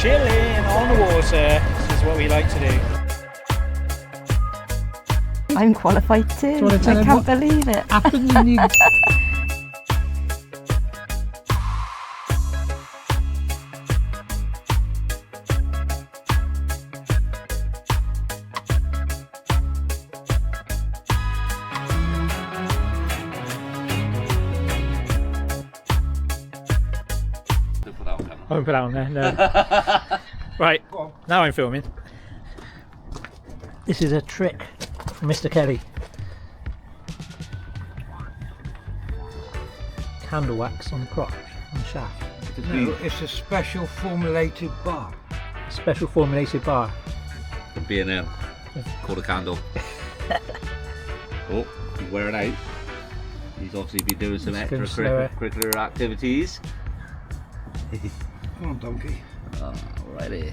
Chilling on the water. This is what we like to do. I'm qualified too. I can't believe it. Happened you need. I won't put that on there, no. Right, now I'm filming. This is a trick from Mr. Kelly. Candle wax on the crotch, on the shaft. No, it's a special formulated bar. Special formulated bar. The B&M, called a candle. Oh, he's wearing out. He's obviously been doing some extracurricular activities. Come on, donkey. Alrighty.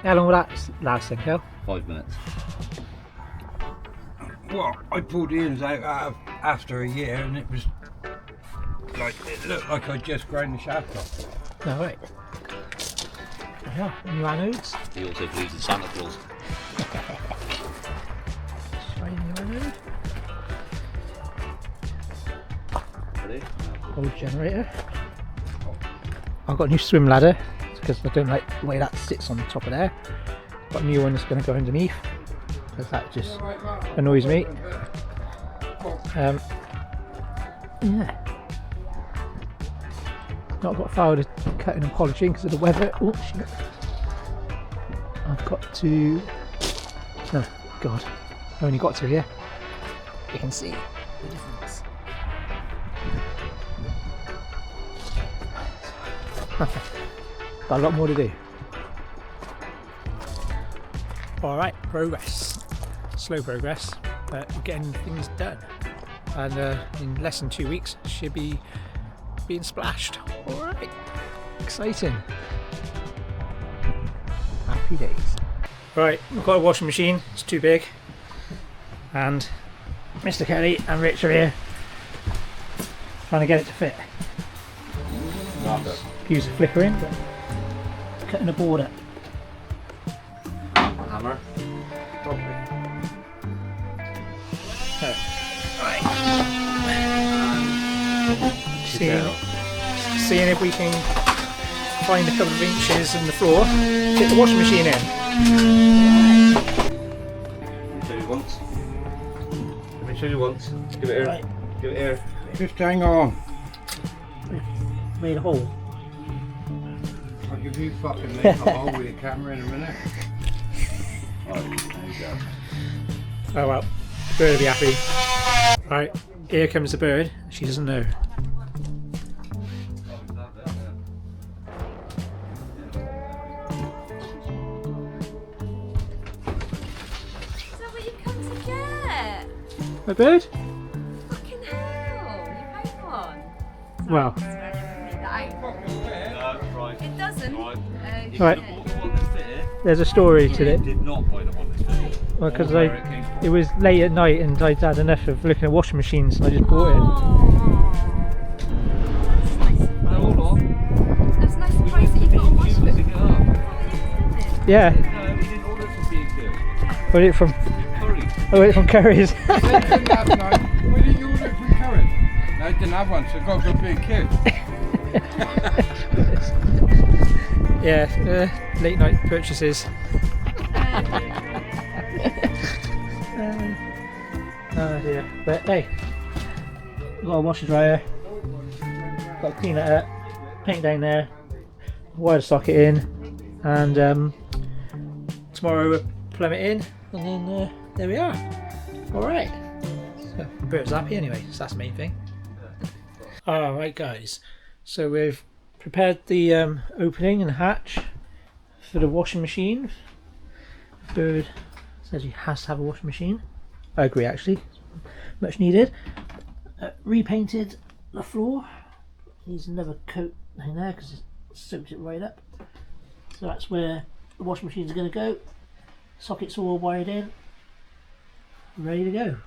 How long will that last then, Kel? 5 minutes. Well, I pulled the ends out after a year, and it was like it looked like I'd just grown the shaft off. No, right. Yeah, new anodes. He also believes in Santa Claus. Try new anode. Ready? Old generator. I've got a new swim ladder because I don't like the way that sits on the top of there. Got a new one that's going to go underneath because that just annoys me. Yeah. Not got far to cutting and polishing because of the weather. Oh shit. I've got to. Oh god. I only got to here. You can see the difference. Got a lot more to do. Alright, progress. Slow progress, but we're getting things done. And in less than 2 weeks, should be being splashed. Alright, exciting. Happy days. Right, we've got a washing machine, it's too big. And Mr. Kelly and Rich are here trying to get it to fit. Use a flicker in, but cutting a board up. Hammer. Probably. Right. Seeing if we can find a couple of inches in the floor, get the washing machine in. Let me show you once. Let me show you once. Give it here. Right. Give it here. Just hang on. Made a hole. I'll give you fucking make a hole with your camera in a minute. Alright, there you go. Oh well, bird will be happy. Right, here comes the bird. She doesn't know. Is that what you come to get? A bird? Fucking hell, you paid one. Well. It doesn't. Right. There's a story to it. Did not buy the one that's fitted. Well, because it was late at night and I'd had enough of looking at washing machines and I just bought it. Hold on. That's a nice surprise that you got a washing machine. Yeah. No, we didn't order it from B&Q. Got it from. Curry. I got it from Curry's. Last night, why didn't you order it from Currys? No, I didn't have one, so I got a big kid. Yeah, late night purchases. Oh dear. But hey, got a washer dryer. Got to clean that up, paint down there, wire socket in, and tomorrow we'll plumb it in, and then there we are. Alright. So, bird's happy anyway, so that's the main thing. Alright guys, so we've prepared the opening and hatch for the washing machine. Bird says he has to have a washing machine. I agree actually, much needed. Repainted the floor. Needs another coat in there because it soaks it right up. So that's where the washing machines are going to go. Sockets all wired in, ready to go.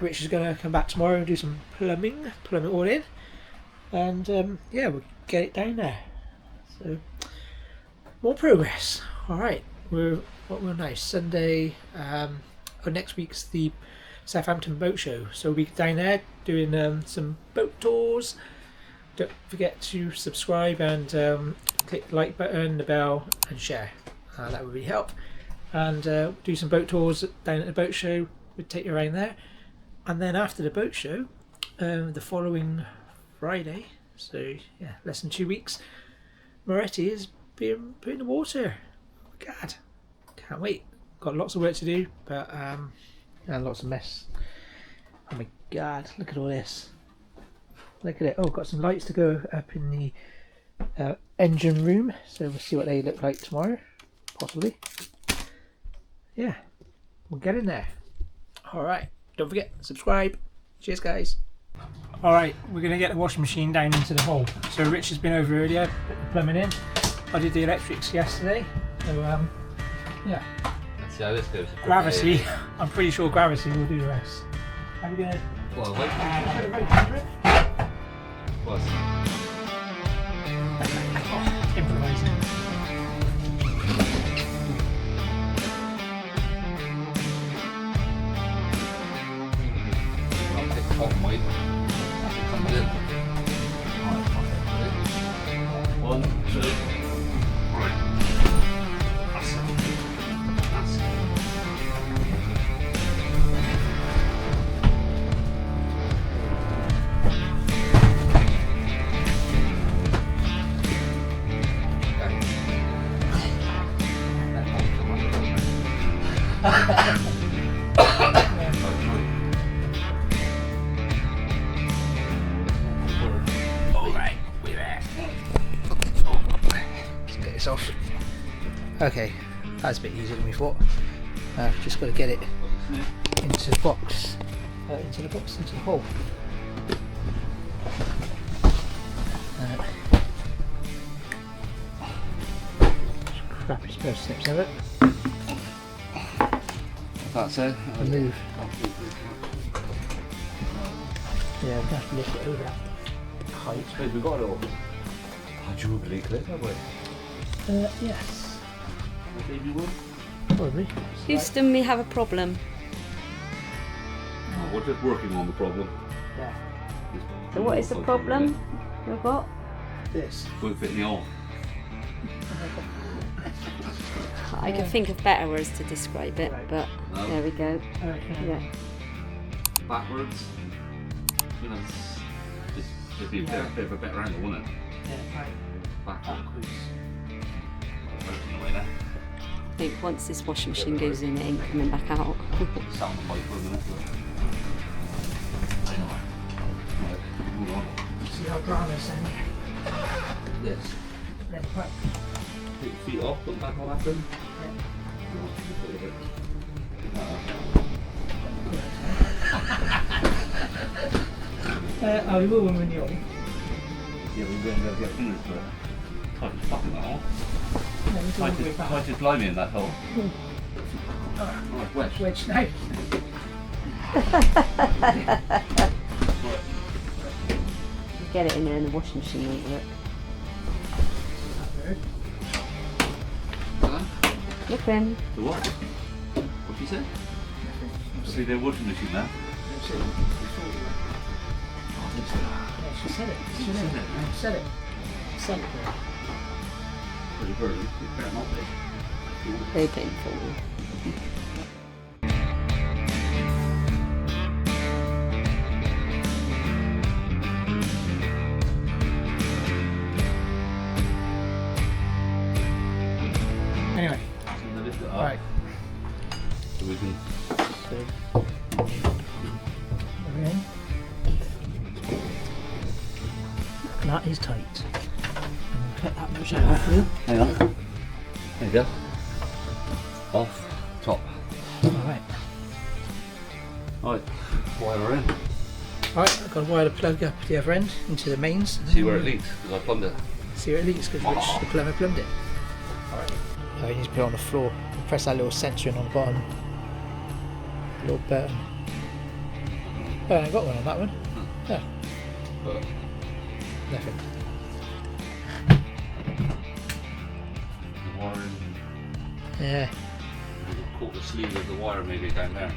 Rich is going to come back tomorrow and do some plumbing it all in, and yeah, we'll get it down there. So more progress. All right, we're now Sunday. Next week's the Southampton boat show, so we'll be down there doing some boat tours. Don't forget to subscribe and click the like button, the bell, and share. That would really help. And do some boat tours down at the boat show. We'll take you around there. And then after the boat show, the following Friday, so yeah, less than 2 weeks, Moretti is being put in the water. God, can't wait. Got lots of work to do, but and lots of mess. Oh my God, look at all this. Look at it. Oh, got some lights to go up in the engine room, so we'll see what they look like tomorrow, possibly. Yeah, we'll get in there. Alright, don't forget, subscribe. Cheers, guys. Alright, we're going to get the washing machine down into the hole. So Rich has been over earlier, put the plumbing in. I did the electrics yesterday, so yeah. Let's see how this goes. Gravity, I'm pretty sure gravity will do the rest. How are we going to... Well, wait. What's... Improvising. I'll take the bottom weight. As it comes in. One, two. Right. That's it. That's it. Alright, we're there. Let's get this off. Okay, that's a bit easier than we thought. Just got to get it into the box. Into the hole. Crap, it's supposed to snips of it. That's it. Move. Yeah, we have to lift it over. I suppose we got it all. Arguably clear, have we? Yes. Maybe one. Probably. Houston, we have a problem. We're just working on the problem. Yeah. So what is the problem we've got? This. Won't fit in the hole. I can think of better words to describe it, but No. there we go. Okay. Yeah. Backwards. You know, it'd be a bit of a better angle, wouldn't it? Yeah, right. Backwards. I think once this washing machine goes in, it ain't coming back out. Sound the mic for a minute. Right, hold on. See how drama's sound. Yes. Ready, right. Take your feet off, put them back on after. We will when we're in the oil. Yeah, we're going to get fingers for it. Tight as fucking that hole. Yeah, we Tight can go as blimey in that hole. back. Right, wedge. Wedge now. Get it in there and the washing machine won't work. Look in. The what? What did you say? See their washing machine now? Yeah, she said it. She said it. She said it. Said it. Pretty burly. It better not be. Very painful. Anyway, So lift it up. right. So we can. So, we're in. That is tight. Cut that much out for you. Hang on. There you go. Off. Top. Alright. Right. Wire her in. Right, I've got to wire the plug up the other end into the mains. See where it leaks, because I plumbed it. See where it leaks because Rich, the plumber, plumbed it. Alright. So you need to put it on the floor. Press that little sensor in on the bottom. Little button. Oh, I got one on that one. Yeah. But Nothing. The wiring. Yeah, We could caught the sleeve of the wire maybe down there.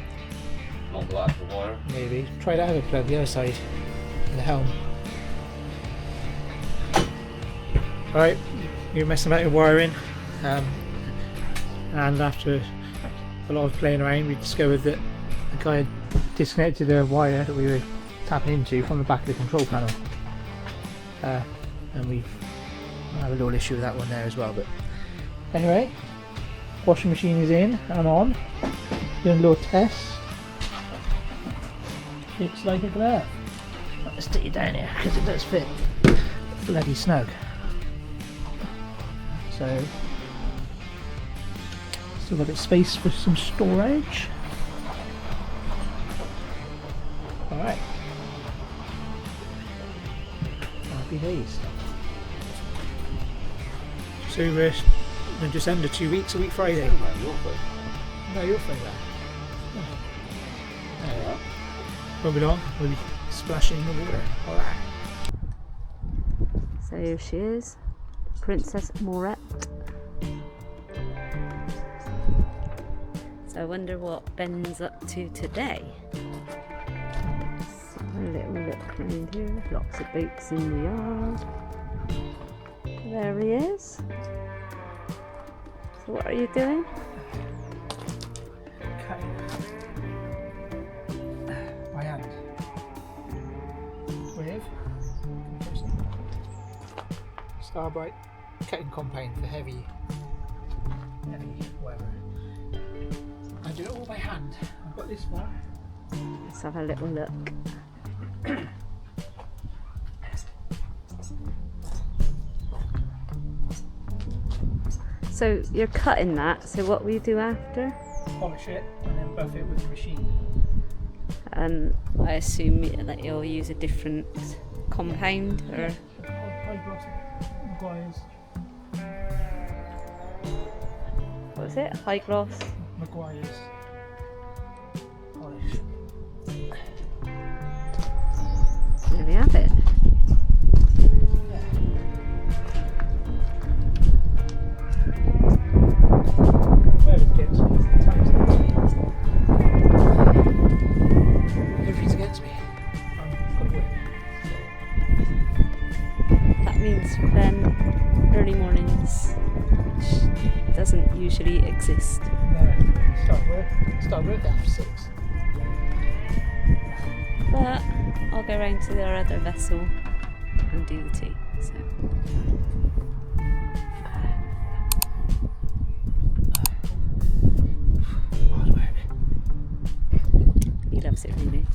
Not the actual wire. maybe. Try that other plug, the other side. The helm. Alright, you're messing about with wiring. And after a lot of playing around, we discovered that the guy had disconnected a wire that we were tapping into from the back of the control panel. And we have a little issue with that one there as well. But anyway, washing machine is in and on. Doing a little test. Looks like a glove. Let's stick it down here because it does fit bloody snug. So still got a bit of space for some storage. Alright. Happy days. So we're in just under 2 weeks, a week Friday. No, you're free there. Alright. Won't be long, we'll be splashing in the water. Alright. So here she is, Princess Morette. So I wonder what Ben's up to today. So a little look around here, lots of boats in the yard. There he is. So what are you doing? My hand. With Starbright cutting compound for heavy whatever. I do it all by hand. I've got this far. Let's have a little look. So you're cutting that, so what will you do after? Polish it and then buff it with the machine. I assume that you'll use a different compound, or High gloss Maguire's. what was it? High gloss? Maguire's polish. There we have it. Whatever it gets me, time's against me. Everything's against me. I've got to work. That means then early mornings, which doesn't usually exist. No, start work after 6. But I'll go round to their other vessel and do the tea. So Hard work. he loves it really.